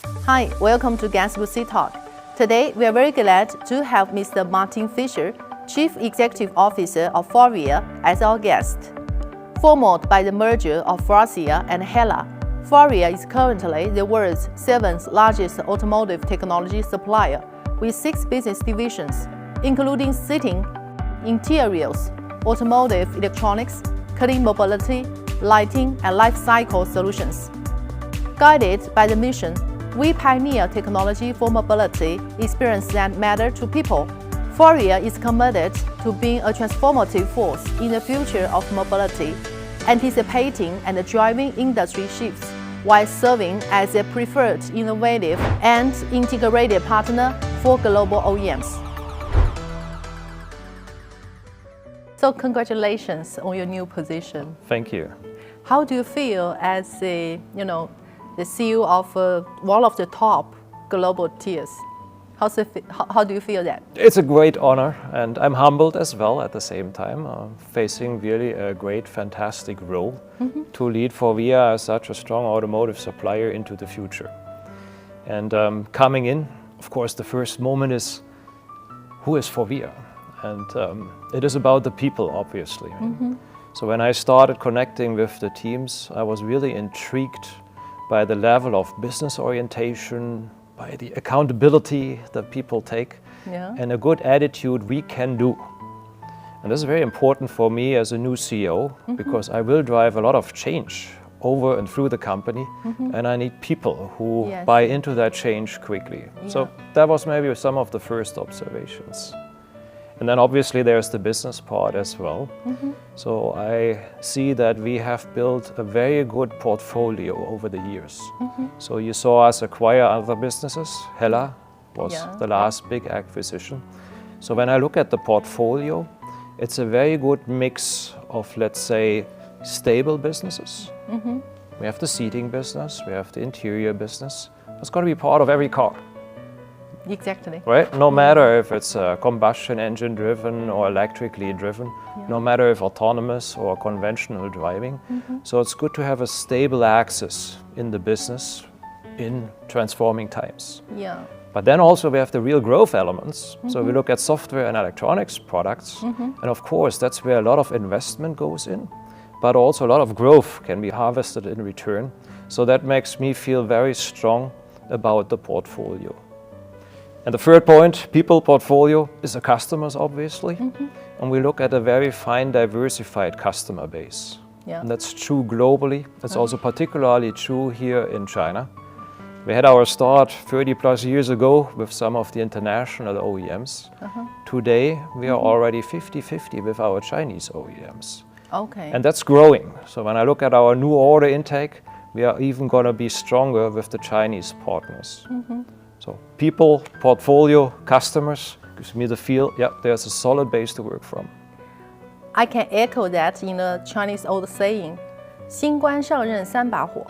Hi, welcome to Gansbury Talk. Today, we are very glad to have Mr. Martin Fischer, Chief Executive Officer of FORVIA, as our guest. Formed by the merger of FORVIA and HELLA, FORVIA is currently the world's 7th largest automotive technology supplier with 6 business divisions, including seating, interiors, automotive electronics, clean mobility, lighting, and life cycle solutions. Guided by the mission, we pioneer technology for mobility experience that matter to people. FORVIA is committed to being a transformative force in the future of mobility, anticipating and driving industry shifts while serving as a preferred, innovative, and integrated partner for global OEMs. So congratulations on your new position. Thank you. How do you feel as the CEO of one of the top global tiers? How do you feel that? It's a great honor, and I'm humbled as well at the same time, facing really a great, fantastic role to lead FORVIA as such a strong automotive supplier into the future. And coming in, of course, the first moment is, who is FORVIA? And it is about the people, obviously. So when I started connecting with the teams, I was really intrigued by the level of business orientation, by the accountability that people take, and a good attitude we can do. And this is very important for me as a new CEO, because I will drive a lot of change over and through the company, and I need people who buy into that change quickly. So that was maybe some of the first observations. And then obviously there's the business part as well. So I see that we have built a very good portfolio over the years. So you saw us acquire other businesses. HELLA was the last big acquisition. So when I look at the portfolio, it's a very good mix of, let's say, stable businesses. We have the seating business, we have the interior business. That's going to be part of every car. Exactly. Right? No matter if it's combustion engine driven or electrically driven, no matter if autonomous or conventional driving. So it's good to have a stable axis in the business in transforming times. But then also we have the real growth elements. So we look at software and electronics products. And of course, that's where a lot of investment goes in, but also a lot of growth can be harvested in return. So that makes me feel very strong about the portfolio. And the third point, people portfolio, is the customers, obviously. And we look at a very fine, diversified customer base. And that's true globally. That's also particularly true here in China. We had our start 30 plus years ago with some of the international OEMs. Today, we are already 50-50 with our Chinese OEMs. And that's growing. So when I look at our new order intake, we are even going to be stronger with the Chinese partners. So people, portfolio, customers, gives me the feel, there's a solid base to work from. I can echo that in a Chinese old saying, 新官上任三把火.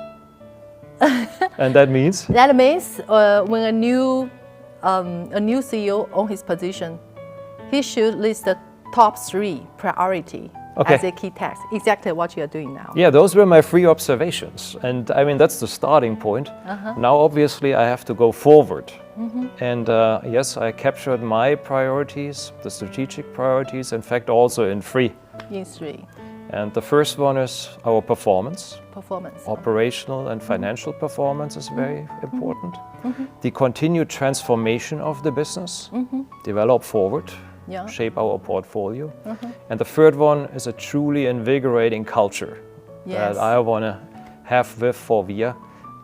And that means? That means when a new CEO on his position, he should list the top 3 priority as a key task. Exactly what you are doing now. Yeah, those were my 3 observations. And I mean, that's the starting point. Now, obviously, I have to go forward. And yes, I captured my priorities, the strategic priorities, in fact, also in 3. In 3. And the first one is our performance. Performance. Operational and financial performance is very important. The continued transformation of the business, develop forward. Shape our portfolio. And the third one is a truly invigorating culture that I want to have with FORVIA,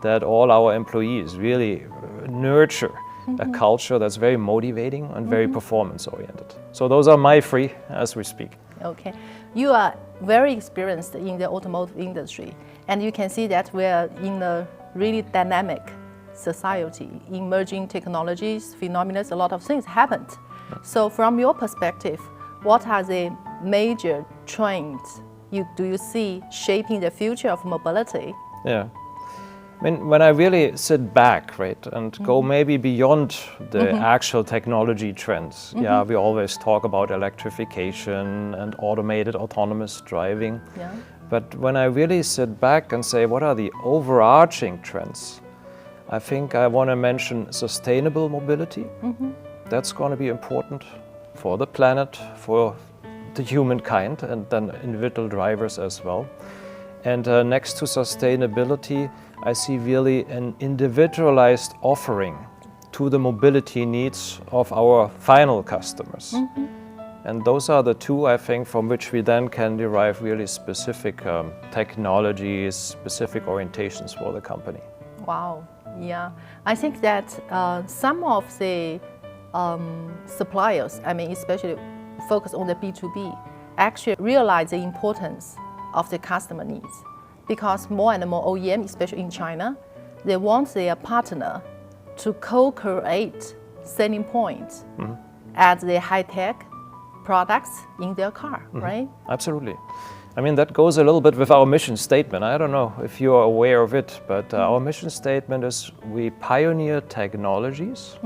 that all our employees really nurture a culture that's very motivating and very performance oriented. So those are my 3 as we speak. Okay. You are very experienced in the automotive industry, and you can see that we are in a really dynamic society, emerging technologies, phenomena, a lot of things happened. So from your perspective, what are the major trends do you see shaping the future of mobility? I mean, when I really sit back, and go maybe beyond the actual technology trends, we always talk about electrification and automated autonomous driving. But when I really sit back and say, what are the overarching trends? I think I want to mention sustainable mobility. That's going to be important for the planet, for the humankind, and then individual drivers as well. And next to sustainability, I see really an individualized offering to the mobility needs of our final customers. And those are the two, I think, from which we then can derive really specific technologies, specific orientations for the company. Wow, yeah. I think that some of the suppliers, I mean, especially focus on the B2B, actually realize the importance of the customer needs. Because more and more OEM, especially in China, they want their partner to co-create selling points at the high-tech products in their car, right? Absolutely. I mean, that goes a little bit with our mission statement. I don't know if you are aware of it, but our mission statement is we pioneer technologies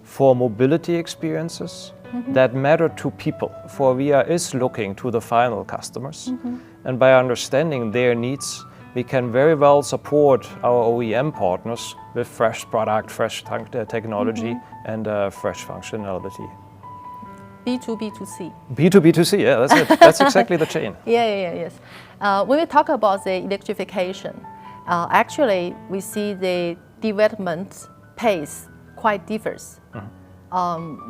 for mobility experiences that matter to people. FORVIA is looking to the final customers, and by understanding their needs, we can very well support our OEM partners with fresh product, fresh technology, and fresh functionality. B2B2C. B2B2C, yeah, that's it. That's exactly the chain. Yes. When we talk about the electrification, actually we see the development pace quite differs.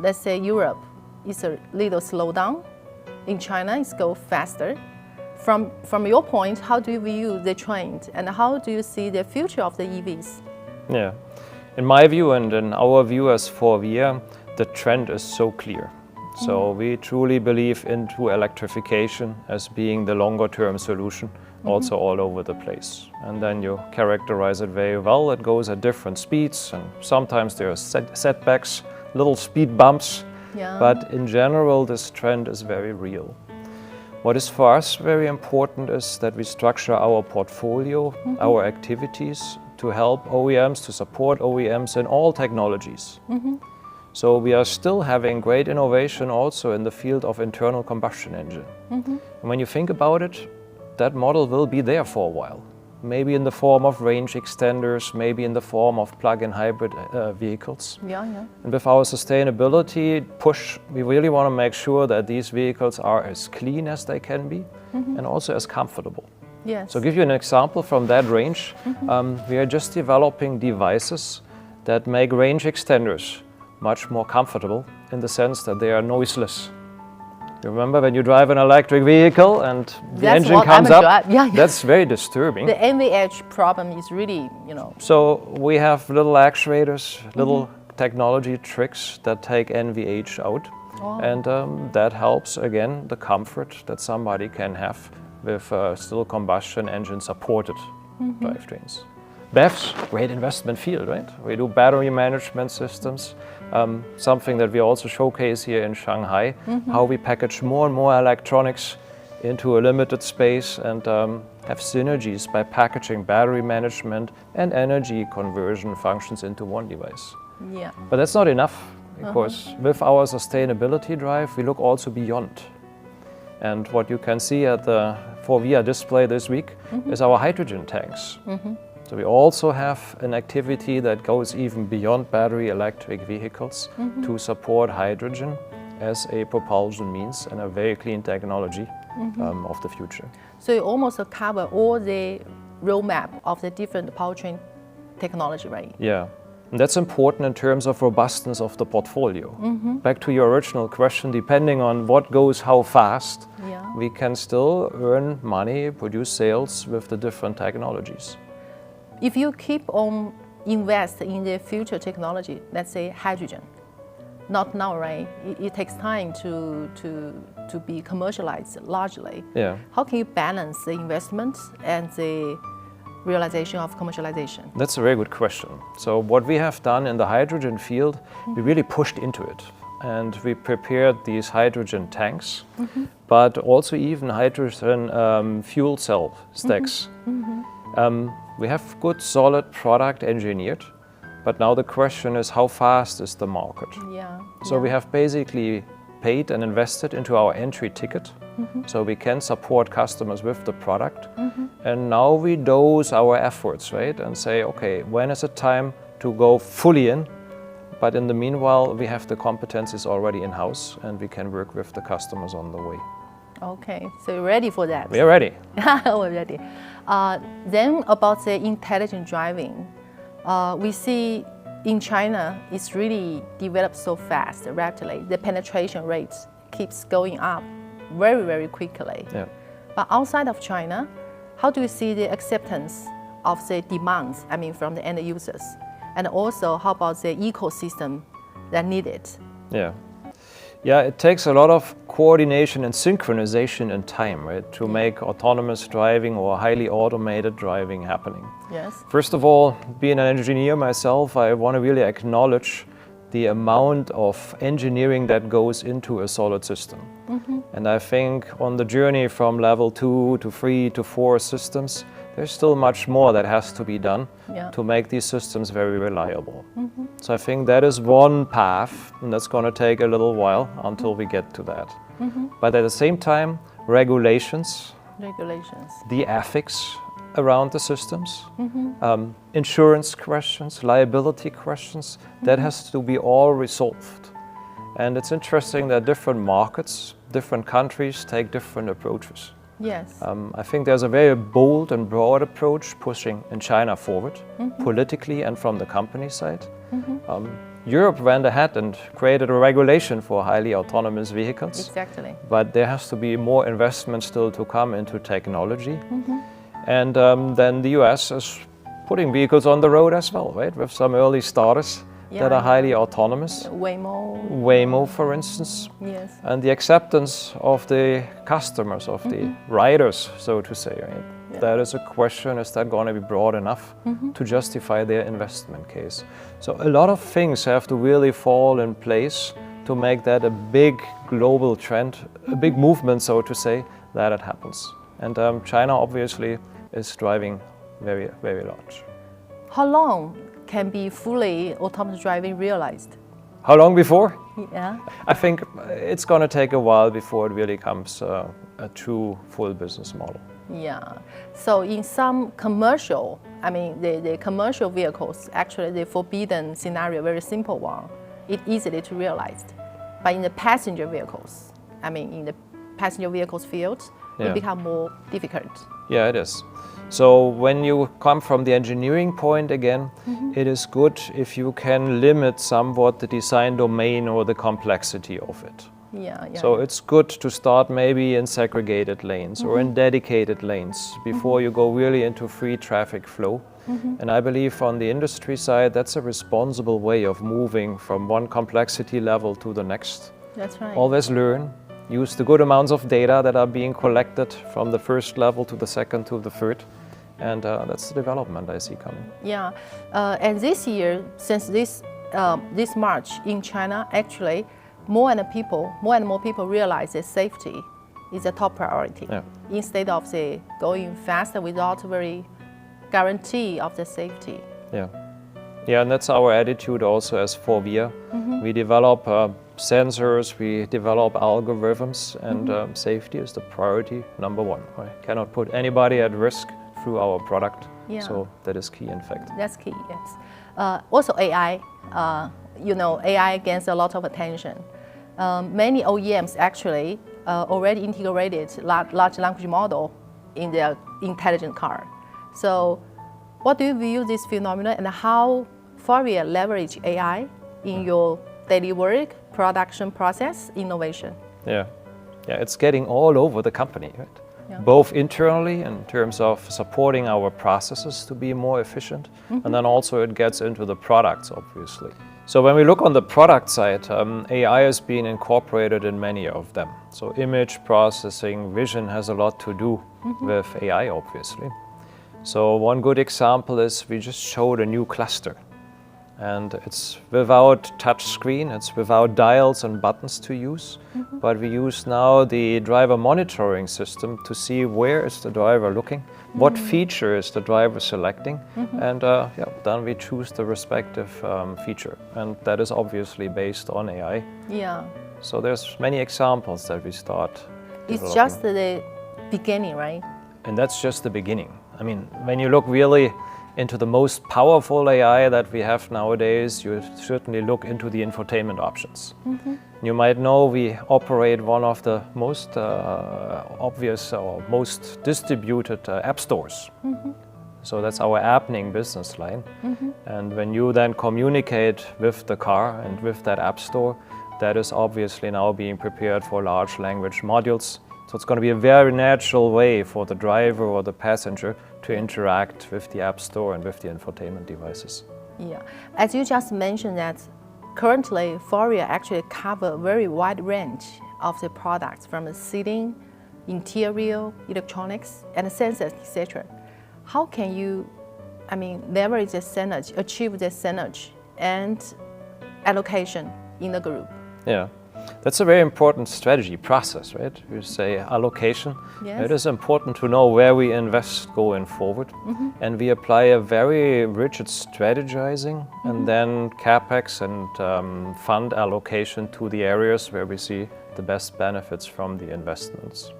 Let's say Europe is a little slow down. In China, it's go faster. From your point, how do you view the trend, and how do you see the future of the EVs? Yeah, in my view and in our view as FORVIA, the trend is so clear. So we truly believe into electrification as being the longer term solution, also all over the place. And then you characterize it very well. It goes at different speeds, and sometimes there are setbacks, little speed bumps, but in general this trend is very real. What is for us very important is that we structure our portfolio, our activities to help OEMs, to support OEMs in all technologies. So we are still having great innovation also in the field of internal combustion engine. And when you think about it, that model will be there for a while. Maybe in the form of range extenders, maybe in the form of plug-in hybrid vehicles. And with our sustainability push, we really want to make sure that these vehicles are as clean as they can be and also as comfortable. So give you an example from that range. We are just developing devices that make range extenders much more comfortable in the sense that they are noiseless. You remember when you drive an electric vehicle and the engine comes up? That's very disturbing. The NVH problem is really, So we have little actuators, little technology tricks that take NVH out. And that helps, again, the comfort that somebody can have with still combustion engine supported drivetrains. BEVs, great investment field, right? We do battery management systems, something that we also showcase here in Shanghai, how we package more and more electronics into a limited space and have synergies by packaging battery management and energy conversion functions into one device. But that's not enough, because with our sustainability drive, we look also beyond. And what you can see at the FORVIA display this week is our hydrogen tanks. So we also have an activity that goes even beyond battery electric vehicles to support hydrogen as a propulsion means and a very clean technology of the future. So you almost cover all the roadmap of the different powertrain technology, right? Yeah, and that's important in terms of robustness of the portfolio. Back to your original question, depending on what goes how fast, we can still earn money, produce sales with the different technologies. If you keep on invest in the future technology, let's say hydrogen, not now, right? It takes time to be commercialized largely. How can you balance the investment and the realization of commercialization? That's a very good question. So what we have done in the hydrogen field, we really pushed into it. And we prepared these hydrogen tanks, but also even hydrogen fuel cell stacks. We have good, solid product engineered, but now the question is how fast is the market? So we have basically paid and invested into our entry ticket, so we can support customers with the product. And now we dose our efforts, right? And say, okay, when is it time to go fully in? But in the meanwhile, we have the competencies already in-house and we can work with the customers on the way. Okay, so you're ready for that? We are ready. We're ready. Then about the intelligent driving, we see in China, it's really developed so fast, rapidly. The penetration rate keeps going up very, very quickly. Yeah. But outside of China, how do you see the acceptance of the demands, from the end users? And also, how about the ecosystem that needed? Yeah. Yeah, it takes a lot of coordination and synchronization in time, right, to make autonomous driving or highly automated driving happening. Yes. First of all, being an engineer myself, I want to really acknowledge the amount of engineering that goes into a solid system. And I think on the journey from level 2 to 3 to 4 systems, there's still much more that has to be done to make these systems very reliable. So I think that is one path, and that's going to take a little while until we get to that. But at the same time, regulations, the ethics around the systems, insurance questions, liability questions, that has to be all resolved. And it's interesting that different markets, different countries take different approaches. Yes. I think there's a very bold and broad approach pushing in China forward, politically and from the company side. Europe went ahead and created a regulation for highly autonomous vehicles. Exactly. But there has to be more investment still to come into technology. And then the US is putting vehicles on the road as well, right? With some early starters that are highly autonomous. Waymo, for instance. Yes. And the acceptance of the customers, of the riders, so to say, right? That is a question, is that going to be broad enough to justify their investment case? So a lot of things have to really fall in place to make that a big global trend, a big movement, so to say, that it happens. And China obviously is driving very, very large. How long can be fully autonomous driving realized? How long before? Yeah. I think it's going to take a while before it really comes a true full business model. Yeah. So in some commercial, the commercial vehicles, actually the forbidden scenario, very simple one, it's easily to realize. But in the passenger vehicles, in the passenger vehicles field, it becomes more difficult. Yeah, it is. So when you come from the engineering point again, it is good if you can limit somewhat the design domain or the complexity of it. So it's good to start maybe in segregated lanes or in dedicated lanes before you go really into free traffic flow. And I believe on the industry side, that's a responsible way of moving from one complexity level to the next. That's right. Always learn. Use the good amounts of data that are being collected from the first level to the second to the third. And that's the development I see coming. Yeah, and this year, since this March in China, actually, more and more people realize that safety is a top priority. Instead of going faster without very guarantee of the safety. Yeah, and that's our attitude also as FORVIA. We develop sensors, we develop algorithms, and safety is the priority number one. I cannot put anybody at risk through our product, so that is key, in fact. That's key, yes. Also AI, AI gains a lot of attention. Many OEMs actually already integrated large language model in their intelligent car. So what do you view this phenomenon and how FORVIA leverage AI in your daily work, production process, innovation? Yeah, it's getting all over the company, right? Both internally in terms of supporting our processes to be more efficient, and then also it gets into the products, obviously. So when we look on the product side, AI has been incorporated in many of them. So image processing, vision has a lot to do with AI, obviously. So one good example is we just showed a new cluster. And it's without touch screen, it's without dials and buttons to use. But we use now the driver monitoring system to see where is the driver looking, what feature is the driver selecting, and then we choose the respective feature. And that is obviously based on AI. Yeah. So there's many examples that we start It's just the beginning, right? And that's just the beginning. I mean, when you look really into the most powerful AI that we have nowadays, you certainly look into the infotainment options. You might know we operate one of the most obvious or most distributed app stores. So that's our appning business line. And when you then communicate with the car and with that app store, that is obviously now being prepared for large language modules. So it's going to be a very natural way for the driver or the passenger to interact with the app store and with the infotainment devices. Yeah, as you just mentioned that currently FORVIA actually cover a very wide range of the products from the seating, interior, electronics, and sensors, etc. How can you, leverage the synergy, achieve the synergy and allocation in the group? Yeah, that's a very important strategy process, right? You say allocation. Yes. It is important to know where we invest going forward. And we apply a very rigid strategizing and then CapEx and fund allocation to the areas where we see the best benefits from the investments.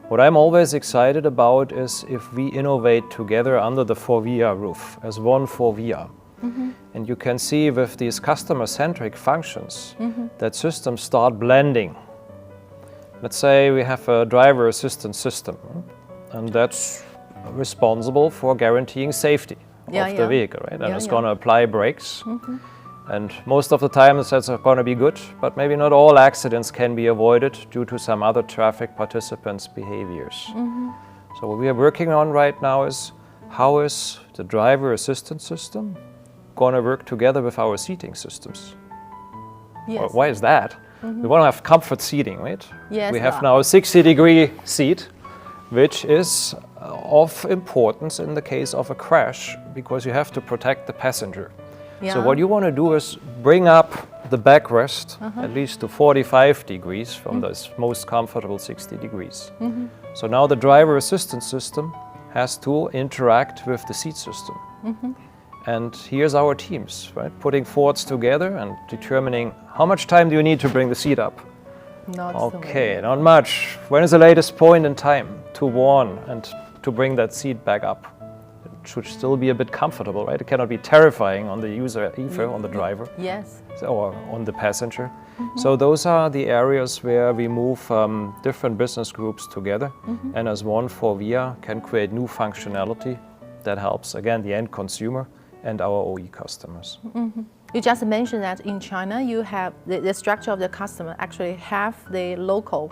What I'm always excited about is if we innovate together under the FORVIA roof as one FORVIA. And you can see with these customer-centric functions that systems start blending. Let's say we have a driver assistance system, and that's responsible for guaranteeing safety of the vehicle, right? And it's going to apply brakes. And most of the time that's going to be good, but maybe not all accidents can be avoided due to some other traffic participants' behaviors. So what we are working on right now is how is the driver assistance system going to work together with our seating systems? Yes. Why is that? We want to have comfort seating, right? Yes, we have now a 60-degree seat, which is of importance in the case of a crash because you have to protect the passenger. So what you want to do is bring up the backrest at least to 45 degrees from this most comfortable 60 degrees. So now the driver assistance system has to interact with the seat system. And here's our teams, right? Putting thoughts together and determining how much time do you need to bring the seat up? Not okay, not much. When is the latest point in time to warn and to bring that seat back up? It should still be a bit comfortable, right? It cannot be terrifying on the user, either on the driver. Yes. Or on the passenger. So those are the areas where we move different business groups together and as one FORVIA can create new functionality that helps, again, the end consumer and our OE customers. You just mentioned that in China, you have the structure of the customer actually half local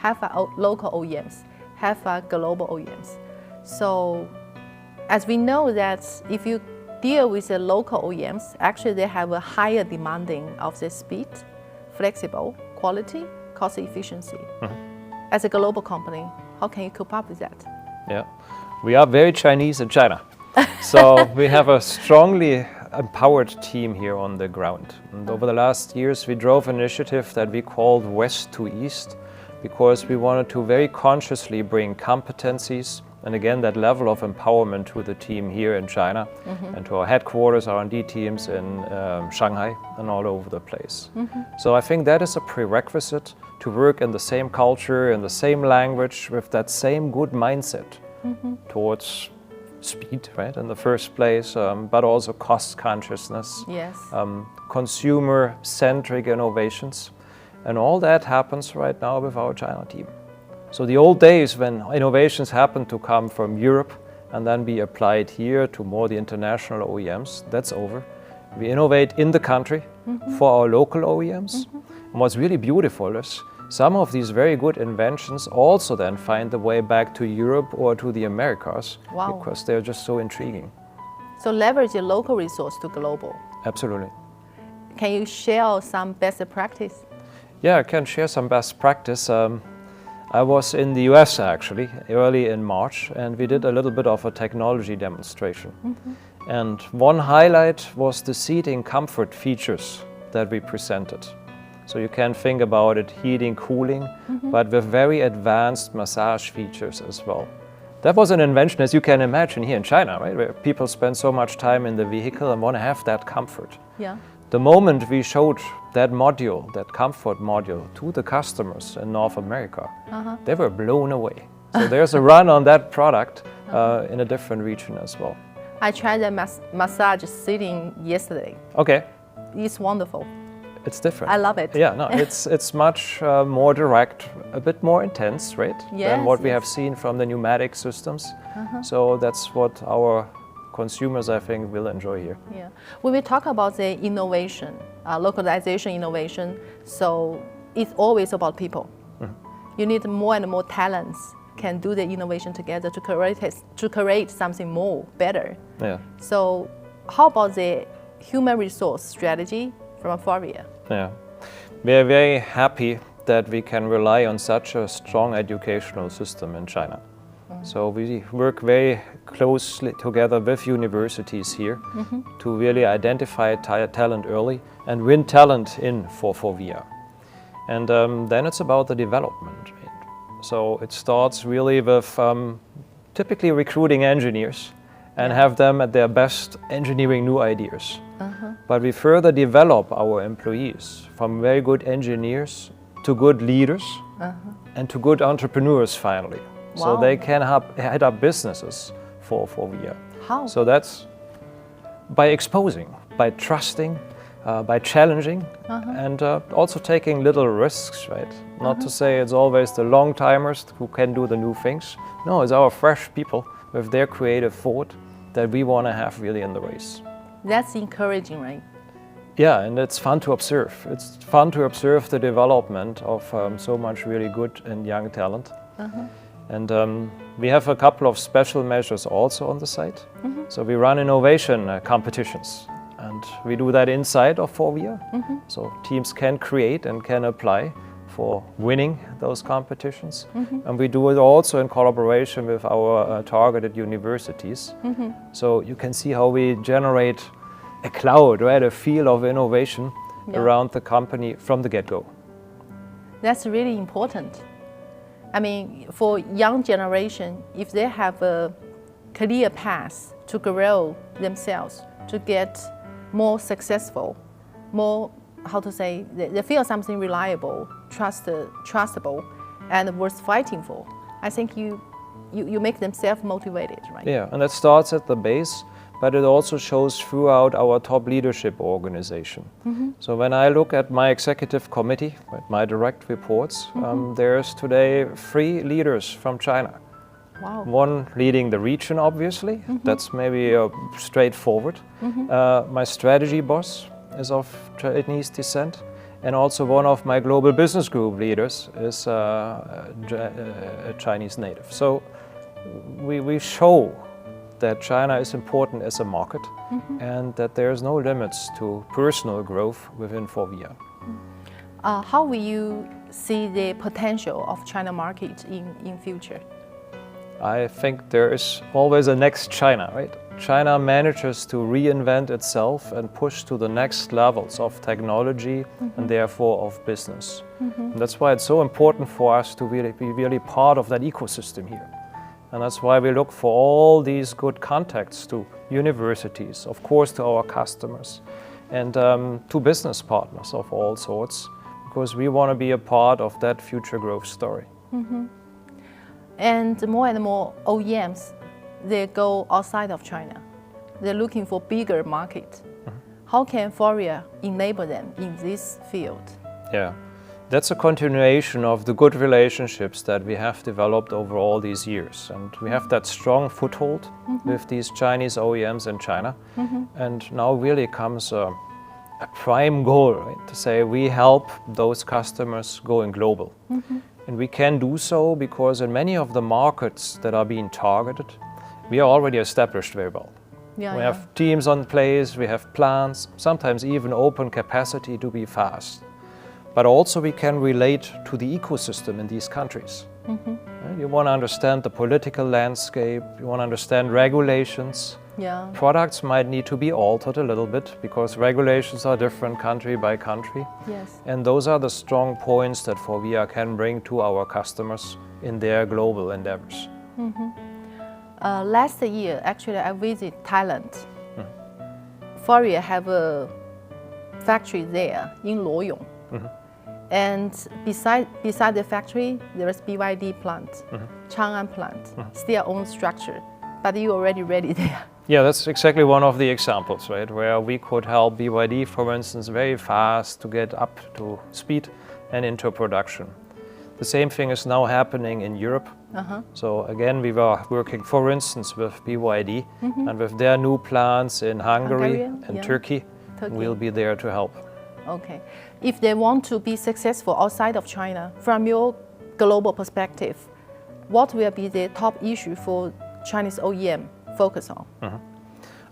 OEMs, half are global OEMs. So as we know that if you deal with the local OEMs, actually they have a higher demanding of the speed, flexible, quality, cost efficiency. As a global company, how can you cope up with that? Yeah, we are very Chinese in China. So we have a strongly empowered team here on the ground. And over the last years, we drove an initiative that we called West to East because we wanted to very consciously bring competencies and again that level of empowerment to the team here in China and to our headquarters, R&D teams in Shanghai and all over the place. So I think that is a prerequisite to work in the same culture, in the same language, with that same good mindset towards speed, right, in the first place, but also cost consciousness, consumer-centric innovations. And all that happens right now with our China team. So the old days when innovations happened to come from Europe and then be applied here to more the international OEMs, that's over. We innovate in the country for our local OEMs. And what's really beautiful is some of these very good inventions also then find the way back to Europe or to the Americas because they're just so intriguing. So leverage the local resource to global. Absolutely. Can you share some best practice? Yeah, I can share some best practice. I was in the US actually early in March and we did a little bit of a technology demonstration. And one highlight was the seating comfort features that we presented. So you can think about it heating, cooling, but with very advanced massage features as well. That was an invention, as you can imagine, here in China, right? Where people spend so much time in the vehicle and want to have that comfort. Yeah. The moment we showed that module, that comfort module, to the customers in North America, they were blown away. So there's a run on that product in a different region as well. I tried the massage sitting yesterday. Okay. It's wonderful. It's different. I love it. Yeah, no, it's much more direct, a bit more intense, right? Than what we have seen from the pneumatic systems. So that's what our consumers, I think, will enjoy here. Yeah. When we talk about the innovation, localization innovation, so it's always about people. You need more and more talents can do the innovation together to create something more, better. Yeah. So how about the human resource strategy from FORVIA? Yeah. We are very happy that we can rely on such a strong educational system in China. So we work very closely together with universities here to really identify talent early and win talent in for FORVIA. And then it's about the development. Right? So it starts really with typically recruiting engineers and have them at their best engineering new ideas. But we further develop our employees from very good engineers to good leaders and to good entrepreneurs finally. Wow. So they can head up businesses for FORVIA. How? So that's by exposing, by trusting, by challenging, and also taking little risks, right? Not to say it's always the long timers who can do the new things. No, it's our fresh people with their creative thought that we want to have really in the race. That's encouraging, right? Yeah, and it's fun to observe. It's fun to observe the development of so much really good and young talent. And we have a couple of special measures also on the site. So we run innovation competitions, and we do that inside of FORVIA. So teams can create and can apply for winning those competitions. And we do it also in collaboration with our targeted universities. So you can see how we generate a cloud, right? A field of innovation around the company from the get-go. That's really important. I mean, for young generation, if they have a clear path to grow themselves, to get more successful, more, how to say, they feel something reliable, trustable, and worth fighting for. I think you make them self-motivated, right? Yeah, and that starts at the base, but it also shows throughout our top leadership organization. So when I look at my executive committee, my direct reports, there's today 3 leaders from China. Wow. One leading the region, obviously. That's maybe straightforward. My strategy boss is of Chinese descent. And also one of my global business group leaders is a Chinese native. So we show that China is important as a market and that there's no limits to personal growth within FORVIA. How will you see the potential of China market in future? I think there is always a next China, right? China manages to reinvent itself and push to the next levels of technology and therefore of business. And that's why it's so important for us to really be really part of that ecosystem here. And that's why we look for all these good contacts to universities, of course to our customers, and to business partners of all sorts, because we want to be a part of that future growth story. And more OEMs, they go outside of China. They're looking for bigger market. How can FORVIA enable them in this field? Yeah, that's a continuation of the good relationships that we have developed over all these years. And we have that strong foothold with these Chinese OEMs in China. And now really comes a prime goal, right? To say we help those customers going global. And we can do so because in many of the markets that are being targeted, we are already established very well. We have teams on place, we have plants, sometimes even open capacity to be fast. But also we can relate to the ecosystem in these countries. You want to understand the political landscape, you want to understand regulations. Products might need to be altered a little bit because regulations are different country by country. And those are the strong points that FORVIA can bring to our customers in their global endeavors. Last year, actually, I visited Thailand. FORVIA have a factory there in Luoyang. And beside the factory, there is BYD plant, Chang'an plant, still own structure, but you already ready there. Yeah, that's exactly one of the examples, right? Where we could help BYD, for instance, very fast to get up to speed and into production. The same thing is now happening in Europe. So again, we were working, for instance, with BYD and with their new plants in Hungary and Turkey. We'll be there to help. Okay. If they want to be successful outside of China, from your global perspective, what will be the top issue for Chinese OEM focus on?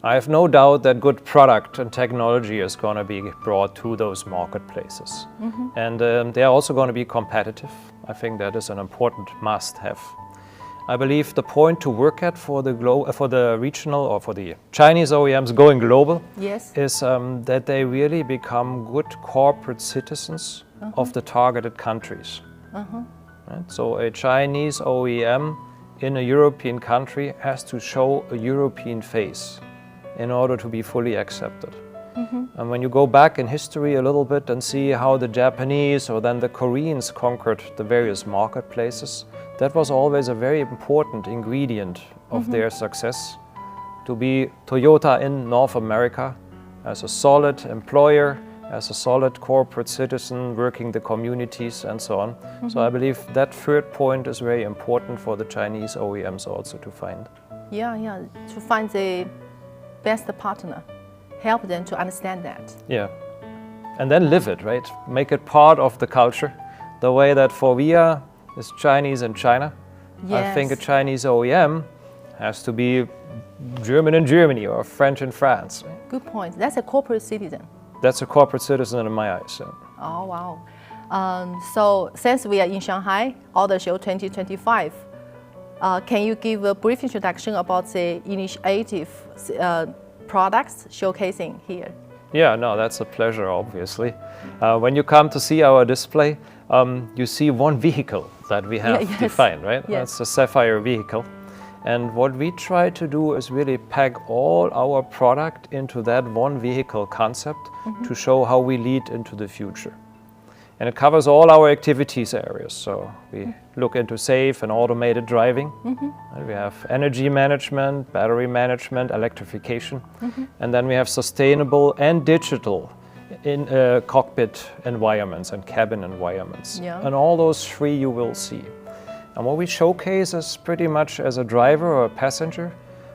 I have no doubt that good product and technology is going to be brought to those marketplaces. And they are also going to be competitive. I think that is an important must-have. I believe the point to work at for the regional or for the Chinese OEMs going global is that they really become good corporate citizens of the targeted countries. Right? So a Chinese OEM in a European country has to show a European face in order to be fully accepted. And when you go back in history a little bit and see how the Japanese or then the Koreans conquered the various marketplaces, that was always a very important ingredient of their success. To be Toyota in North America as a solid employer, as a solid corporate citizen, working the communities and so on. So I believe that third point is very important for the Chinese OEMs also to find. Yeah, to find the best partner, help them to understand that. Yeah, and then live it, right? Make it part of the culture. The way that FORVIA is Chinese in China, I think a Chinese OEM has to be German in Germany or French in France. Good point. That's a corporate citizen. That's a corporate citizen in my eyes. So. Oh, wow. So since we are in Shanghai, Auto Show 2025, can you give a brief introduction about the initiative products showcasing here? Yeah, no, that's a pleasure, obviously. When you come to see our display, you see one vehicle that we have defined, right? That's a Sapphire vehicle. And what we try to do is really pack all our product into that one vehicle concept to show how we lead into the future. And it covers all our activities areas. So we look into safe and automated driving. And we have energy management, battery management, electrification. And then we have sustainable and digital in cockpit environments and cabin environments. And all those three you will see. And what we showcase is pretty much as a driver or a passenger,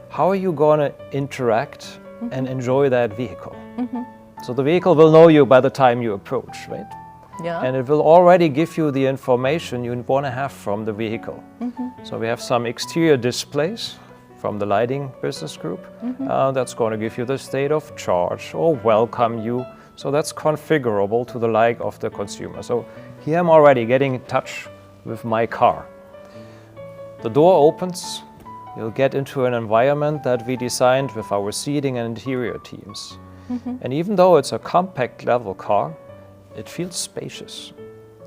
how are you going to interact and enjoy that vehicle? So the vehicle will know you by the time you approach, right? And it will already give you the information you want to have from the vehicle. So we have some exterior displays from the lighting business group that's going to give you the state of charge or welcome you. So that's configurable to the like of the consumer. So here I'm already getting in touch with my car. The door opens, you'll get into an environment that we designed with our seating and interior teams. And even though it's a compact level car, it feels spacious.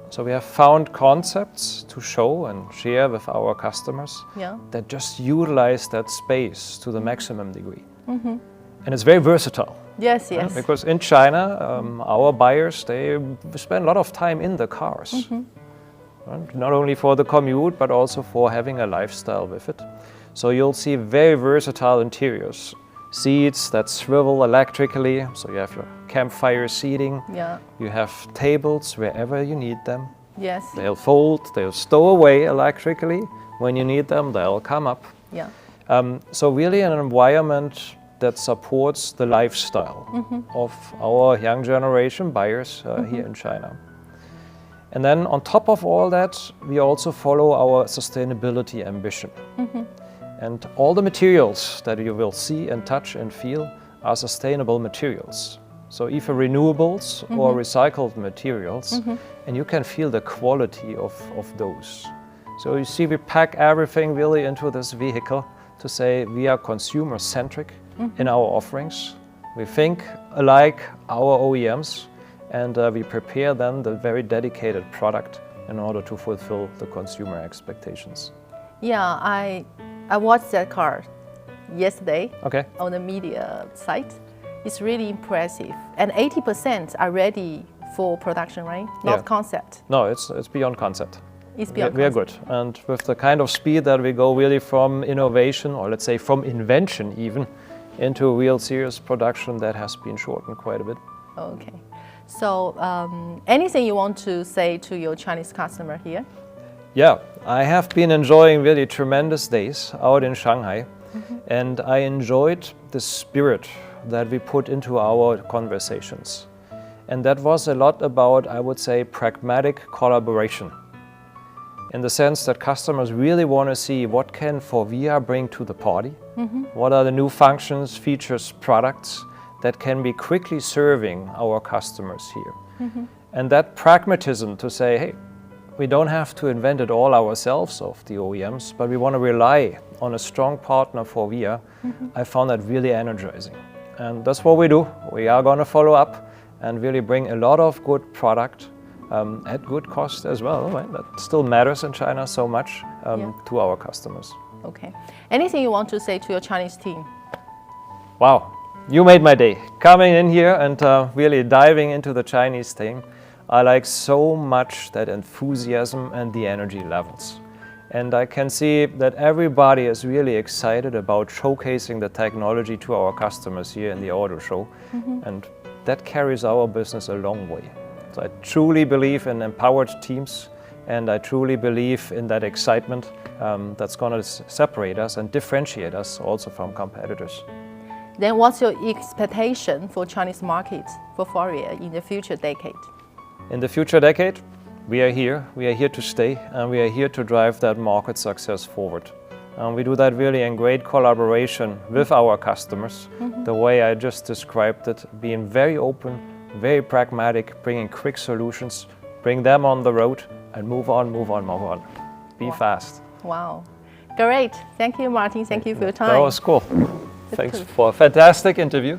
So we have found concepts to show and share with our customers that just utilize that space to the maximum degree. And it's very versatile. Yes. Because in China, our buyers, they spend a lot of time in the cars. Not only for the commute, but also for having a lifestyle with it. So you'll see very versatile interiors. Seats that swivel electrically, so you have your campfire seating. You have tables wherever you need them. They'll fold, they'll stow away electrically. When you need them, they'll come up. So really an environment that supports the lifestyle of our young generation buyers here in China. And then on top of all that, we also follow our sustainability ambition. And all the materials that you will see and touch and feel are sustainable materials. So either renewables or recycled materials, and you can feel the quality of those. So you see, we pack everything really into this vehicle to say we are consumer-centric in our offerings. We think alike our OEMs, and we prepare then the very dedicated product in order to fulfill the consumer expectations. I watched that car yesterday on the media site. It's really impressive. And 80% are ready for production, right? Not Yeah. concept. No, it's beyond concept. It's beyond We are concept. good. And with the kind of speed that we go really from innovation, or let's say from invention even, into real serious production, that has been shortened quite a bit. Okay. So anything you want to say to your Chinese customer here? Yeah, I have been enjoying really tremendous days out in Shanghai, and I enjoyed the spirit that we put into our conversations. And that was a lot about, I would say, pragmatic collaboration. In the sense that customers really want to see what can FORVIA bring to the party, what are the new functions, features, products that can be quickly serving our customers here. And that pragmatism to say, hey, we don't have to invent it all ourselves of the OEMs, but we want to rely on a strong partner FORVIA, I found that really energizing. And that's what we do. We are going to follow up and really bring a lot of good product at good cost as well, right? That still matters in China so much to our customers. Okay. Anything you want to say to your Chinese team? Wow, you made my day. Coming in here and really diving into the Chinese thing, I like so much that enthusiasm and the energy levels. And I can see that everybody is really excited about showcasing the technology to our customers here in the auto show. And that carries our business a long way. So I truly believe in empowered teams, and I truly believe in that excitement that's going to separate us and differentiate us also from competitors. Then what's your expectation for Chinese market for FORVIA in the future decade? In the future decade, we are here to stay, and we are here to drive that market success forward. And we do that really in great collaboration with our customers, the way I just described it, being very open, very pragmatic, bringing quick solutions, bring them on the road, and move on. Be fast. Wow. Great. Thank you, Martin. Thank you for your time. That was cool. Thanks for a fantastic interview.